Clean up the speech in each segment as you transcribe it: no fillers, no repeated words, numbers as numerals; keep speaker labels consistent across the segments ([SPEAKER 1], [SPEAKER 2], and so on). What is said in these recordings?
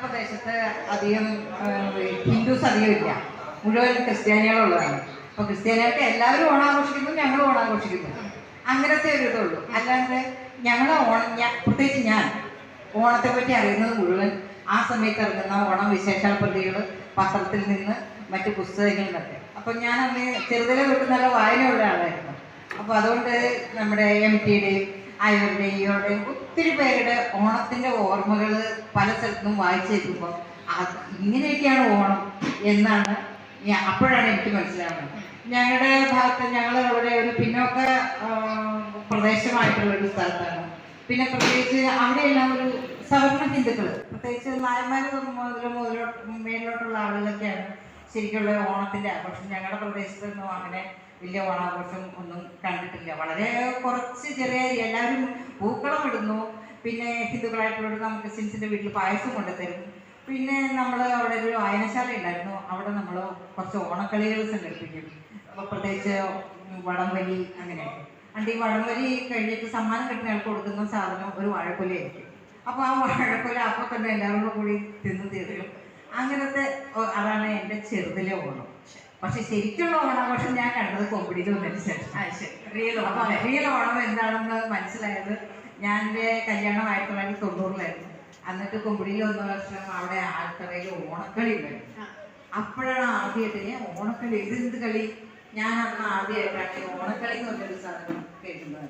[SPEAKER 1] പ്രദേശത്ത് അധികം ഹിന്ദുസ് അധികം ഇല്ല, മുഴുവൻ ക്രിസ്ത്യാനികളുള്ളതാണ്. അപ്പോൾ ക്രിസ്ത്യാനികൾക്ക് എല്ലാവരും ഓണം ആഘോഷിക്കുന്നു, ഞങ്ങളും ഓണം ആഘോഷിക്കുന്നു, അങ്ങനത്തെ ഒരു ഇതുള്ളൂ. അല്ലാണ്ട് ഞങ്ങൾ പ്രത്യേകിച്ച് ഞാൻ ഓണത്തെ പറ്റി അറിയുന്നത് മുഴുവൻ ആ സമയത്ത് ഇറങ്ങുന്ന ഓണം വിശേഷാൽ പ്രതികൾ പത്രത്തിൽ നിന്ന് മറ്റു പുസ്തകങ്ങളിൽ നിന്നൊക്കെ. അപ്പം ഞാൻ അന്ന് ചെറുതിലെ തൊട്ട് നല്ല വായനയുള്ള ആളായിരുന്നു. അപ്പോൾ അതുകൊണ്ട് നമ്മുടെ MTയുടെയും IRയുടെയും ഒത്തിരി പേരുടെ ഓണത്തിൻ്റെ ഓർമ്മകൾ പല സ്ഥലത്തും വായിച്ചേക്കുമ്പോൾ ഇങ്ങനെയൊക്കെയാണ് ഓണം എന്നാണ് അപ്പോഴാണ് എനിക്ക് മനസ്സിലാവുന്നത്. ഞങ്ങളുടെ ഭാഗത്ത് ഞങ്ങൾ അവിടെ ഒരു പിന്നോക്ക പ്രദേശമായിട്ടുള്ളൊരു സ്ഥലത്താണ്. പിന്നെ പ്രത്യേകിച്ച് അവിടെയെല്ലാം ഒരു സവർണ ഹിന്ദുക്കൾ, പ്രത്യേകിച്ച് നായന്മാർ മേലോട്ടുള്ള ആളുകളൊക്കെയാണ് ശരിക്കുള്ള ഓണത്തിൻ്റെ ആഘോഷം. ഞങ്ങളുടെ പ്രദേശത്തൊന്നും അങ്ങനെ വലിയ ഓണാഘോഷം ഒന്നും കണ്ടിട്ടില്ല. വളരെ കുറച്ച് ചെറിയ എല്ലാവരും പൂക്കളം ഇടുന്നു. പിന്നെ ഹിന്ദുക്കളായിട്ടുള്ള നമുക്ക് ക്രിസ്ത്യൻസിൻ്റെ വീട്ടിൽ പായസം കൊണ്ടുതരും. പിന്നെ നമ്മൾ അവിടെ ഒരു വായനശാല ഉണ്ടായിരുന്നു, അവിടെ നമ്മൾ കുറച്ച് ഓണക്കളികൾ സംഘടിപ്പിക്കും. അപ്പോൾ പ്രത്യേകിച്ച് വടംവലി അങ്ങനെയൊക്കെ. ഈ വടംവലി കഴിഞ്ഞിട്ട് സമ്മാനം കിട്ടുന്ന ആൾക്ക് കൊടുക്കുന്ന സാധനം ഒരു വാഴക്കൊലയായിരിക്കും. അപ്പോൾ ആ വാഴക്കൊല അപ്പോൾ തന്നെ എല്ലാവരും കൂടി തിന്നു തീർക്കും. അങ്ങനത്തെ അതാണ് എൻ്റെ ചെറുതിലെ ഓണം. പക്ഷെ ശരിക്കുള്ള ഓണാഘോഷം ഞാൻ കണ്ടത് കൊമ്പിടിയിൽ വന്നതിന് ശേഷം റിയൽ ഓണം എന്താണെന്ന് മനസ്സിലായത് ഞാൻ എൻ്റെ കല്യാണം 1990-ലായിരുന്നു. എന്നിട്ട് കൊമ്പിടിയിൽ 1 വർഷം അവിടെ ആൾക്കറയിൽ ഓണക്കളി ഉണ്ടായിരുന്നു. അപ്പോഴാണ് ആദ്യമായിട്ട് ഞാൻ ഓണക്കളി ഇതെന്ത് കളി, ഞാൻ അന്ന് ആദ്യമായിട്ടാണ് ഓണക്കളി എന്ന് പറഞ്ഞൊരു സാധനം കേൾക്കുന്നത്.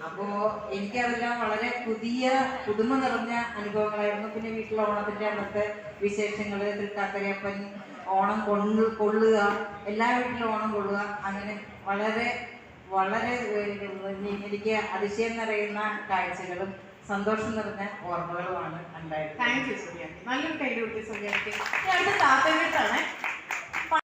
[SPEAKER 1] അപ്പോൾ എനിക്കതെല്ലാം വളരെ പുതിയ പുതുമ നിറഞ്ഞ അനുഭവങ്ങളായിരുന്നു. പിന്നെ വീട്ടിലെ ഓണത്തിൻ്റെ അന്നത്തെ വിശേഷങ്ങൾ, തൃക്കാക്കരയപ്പൻ, ഓണം കൊള്ളുക, എല്ലാ വീട്ടിലും ഓണം കൊള്ളുക, അങ്ങനെ വളരെ വളരെ എനിക്ക് അതിശയം നിറയുന്ന കാഴ്ചകളും സന്തോഷം നിറഞ്ഞ ഓർമ്മകളുമാണ് ഉണ്ടായത്.
[SPEAKER 2] Thank you Suriya. നല്ലൊരു കൈ കൊടുത്തു സുറിയക്ക്.